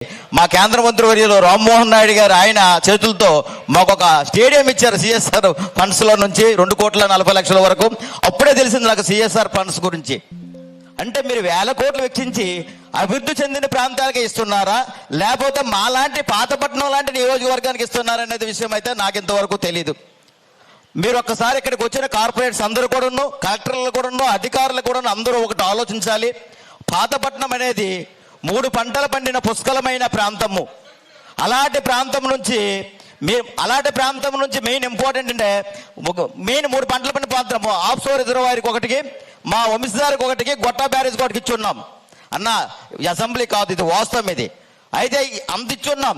మా కేంద్ర మంత్రి వర్యులు రామ్మోహన్ నాయుడు గారు ఆయన చేతులతో మాకు ఒక స్టేడియం ఇచ్చారు సిఎస్ఆర్ ఫండ్స్ లో నుంచి 2,40,00,000 వరకు. అప్పుడే తెలిసింది నాకు సిఎస్ఆర్ ఫండ్స్ గురించి. అంటే మీరు వేల కోట్లు వెచ్చించి అభివృద్ధి చెందిన ప్రాంతాలకి ఇస్తున్నారా, లేకపోతే మా లాంటి పాతపట్నం లాంటి నియోజకవర్గానికి ఇస్తున్నారా అనేది విషయం అయితే నాకు ఇంతవరకు తెలియదు. మీరు ఒక్కసారి ఇక్కడికి వచ్చిన కార్పొరేట్స్ అందరూ కూడాను, కలెక్టర్లు కూడాను, అధికారులు కూడాను అందరూ ఒకటి ఆలోచించాలి. పాతపట్నం అనేది 3 పంటలు పండిన పుష్కలమైన ప్రాంతము. అలాంటి ప్రాంతం నుంచి మెయిన్ ఇంపార్టెంట్ అంటే మెయిన్ 3 పంటలు పండిన ప్రాంతము ఆఫ్షోర్ రిజర్వాయర్కి ఒకటికి, మా వంశధారికి ఒకటికి, గొట్టా బ్యారేజ్కి ఒకటికి ఇచ్చున్నాం అన్న. అసెంబ్లీ కాదు, ఇది వాస్తవం. ఇది అయితే అంత ఇచ్చున్నాం.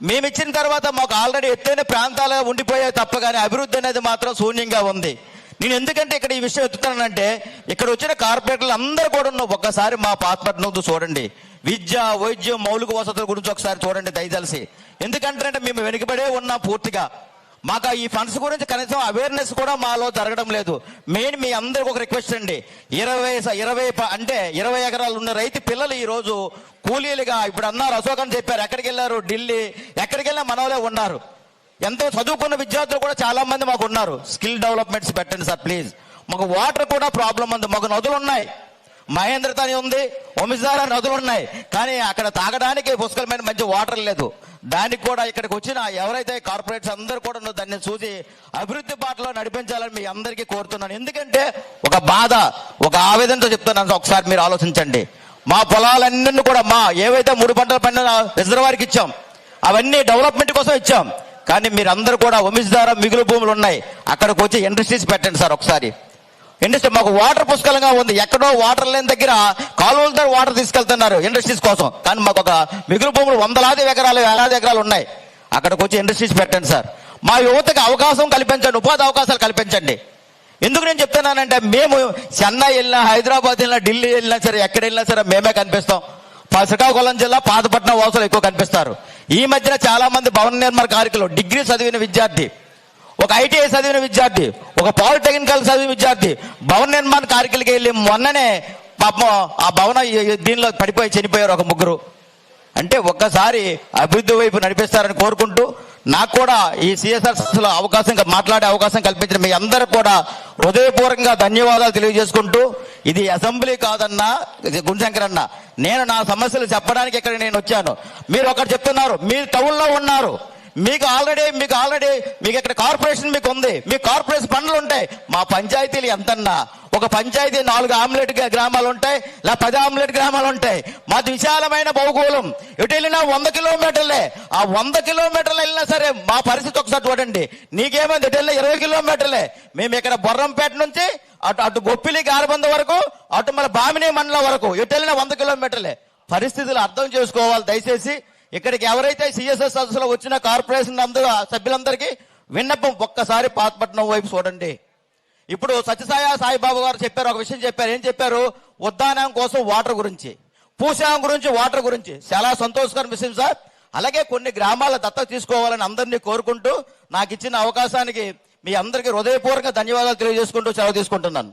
మేము ఇచ్చిన తర్వాత మాకు ఆల్రెడీ ఎత్తైన ప్రాంతాలు ఉండిపోయాయి తప్ప కానీ అభివృద్ధి అనేది మాత్రం శూన్యంగా ఉంది. నేను ఎందుకంటే ఇక్కడ ఈ విషయం ఎత్తుతానంటే ఇక్కడ వచ్చిన కార్పొరేటర్లు అందరూ కూడా ఒక్కసారి మా పాతపట్నంతో చూడండి. విద్య, వైద్యం, మౌలిక వసతుల గురించి ఒకసారి చూడండి దయచేసి. ఎందుకంటే మేము వెనుకబడే ఉన్నాం పూర్తిగా. మాకు ఈ ఫండ్స్ గురించి కనీసం అవేర్నెస్ కూడా మాలో జరగడం లేదు. మెయిన్ మీ అందరికి ఒక రిక్వెస్ట్ అండి, 20 ఎకరాలు ఉన్న రైతు పిల్లలు ఈ రోజు కూలీలుగా ఇప్పుడు అన్నారు, అశోక్ అని చెప్పారు, ఎక్కడికి వెళ్ళారు, ఢిల్లీ, ఎక్కడికి వెళ్ళినా మనవలే ఉన్నారు. ఎంతో చదువుకున్న విద్యార్థులు కూడా చాలా మంది మాకు ఉన్నారు. స్కిల్ డెవలప్మెంట్స్ పెట్టండి సార్ ప్లీజ్. మాకు వాటర్ కూడా ప్రాబ్లం ఉంది. మాకు నదులు ఉన్నాయి, మహేంద్రతాని ఉంది, వంశధార నదులు ఉన్నాయి, కానీ అక్కడ తాగడానికి పుష్కలమైన మంచి వాటర్ లేదు. దానికి కూడా ఇక్కడికి వచ్చిన ఎవరైతే కార్పొరేట్స్ అందరూ కూడా దాన్ని చూసి అభివృద్ధి బాటలో నడిపించాలని మీ అందరికీ కోరుతున్నాను. ఎందుకంటే ఒక బాధ, ఒక ఆవేదనతో చెప్తున్నాను, ఒకసారి మీరు ఆలోచించండి. మా పొలాలన్నీ కూడా ఏవైతే 3 పంటలు పండిన రిజర్వాయర్కి ఇచ్చాం, అవన్నీ డెవలప్మెంట్ కోసం ఇచ్చాం. కానీ మీరందరూ కూడా వంశధార మిగులు భూములు ఉన్నాయి, అక్కడికి వచ్చి ఇండస్ట్రీస్ పెట్టండి సార్ ఒకసారి. ఇండస్ట్రీ మాకు వాటర్ పుష్కలంగా ఉంది. ఎక్కడో వాటర్ లేని దగ్గర కాలువలతో వాటర్ తీసుకెళ్తున్నారు ఇండస్ట్రీస్ కోసం. కానీ మాకు ఒక మిగులు భూములు 100,000 ఎకరాలు, 1,000 ఎకరాలు ఉన్నాయి, అక్కడికి వచ్చి ఇండస్ట్రీస్ పెట్టండి సార్. మా యువతకి అవకాశం కల్పించండి, ఉపాధి అవకాశాలు కల్పించండి. ఎందుకు నేను చెప్తున్నానంటే మేము చెన్నై వెళ్ళినా, హైదరాబాద్ వెళ్ళినా, ఢిల్లీ వెళ్ళినా సరే, ఎక్కడ వెళ్ళినా సరే మేమే కనిపిస్తాం. శ్రీకాకుళం జిల్లా పాతపట్నం వాసులు ఎక్కువ కనిపిస్తారు. ఈ మధ్యన చాలా మంది భవన నిర్మాణ కార్మికులు, డిగ్రీ చదివిన విద్యార్థి, ఒక ఐటీఐ చదివిన విద్యార్థి, ఒక పాలిటెక్నికల్ చదివిన విద్యార్థి భవన నిర్మాణ కార్మికులకి వెళ్ళి మొన్ననే పాపం ఆ భవన దీనిలో పడిపోయి చనిపోయారు ఒక 3. అంటే ఒక్కసారి అభివృద్ధి వైపు నడిపిస్తారని కోరుకుంటూ, నాకు కూడా ఈ సిఎస్ఆర్ అవకాశం మాట్లాడే అవకాశం కల్పించిన మీ అందరూ కూడా హృదయపూర్వకంగా ధన్యవాదాలు తెలియజేసుకుంటూ, ఇది అసెంబ్లీ కాదన్నా గుణశంకర్ అన్న, నేను నా సమస్యలు చెప్పడానికి ఇక్కడ నేను వచ్చాను. మీరు ఒకటి చెప్తున్నారు, మీరు టౌన్లో ఉన్నారు, మీకు ఆల్రెడీ మీకు ఇక్కడ కార్పొరేషన్ మీకు ఉంది, మీ కార్పొరేషన్ పనులు ఉంటాయి. మా పంచాయతీలు ఎంతన్నా, ఒక పంచాయతీ 4 ఆమ్లెట్ గ్రామాలు ఉంటాయి, లేదా 10 ఆమ్లెట్ గ్రామాలు ఉంటాయి. మాది విశాలమైన భౌగోళం, ఎటు వెళ్ళినా 100 కిలోమీటర్లే. ఆ 100 కిలోమీటర్లు వెళ్ళినా సరే మా పరిస్థితి ఒకసారి చూడండి. నీకేమైంది, ఎటు వెళ్ళినా 20 కిలోమీటర్లే. మేము ఇక్కడ బొర్రంపేట నుంచి అటు గొప్పిలి గారబంద వరకు, అటు మన బామిని మండలం వరకు, ఎటు వెళ్ళినా 100 కిలోమీటర్లే. పరిస్థితులు అర్థం చేసుకోవాలి దయచేసి. ఇక్కడికి ఎవరైతే సిఎస్ఆర్ సదస్సులో వచ్చిన కార్పొరేషన్ అందరూ సభ్యులందరికీ విన్నపం, ఒక్కసారి పాతపట్నం వైపు చూడండి. ఇప్పుడు సాయిబాబు గారు చెప్పారు, ఒక విషయం చెప్పారు. ఏం చెప్పారు? ఉద్యానం కోసం వాటర్ గురించి, పూసాం గురించి, వాటర్ గురించి. చాలా సంతోషకర విషయం సార్. అలాగే కొన్ని గ్రామాల దత్తత తీసుకోవాలని అందరినీ కోరుకుంటూ, నాకు ఇచ్చిన అవకాశానికి మీ అందరికీ హృదయపూర్వక ధన్యవాదాలు తెలియజేసుకుంటూ సెలవు తీసుకుంటున్నాను.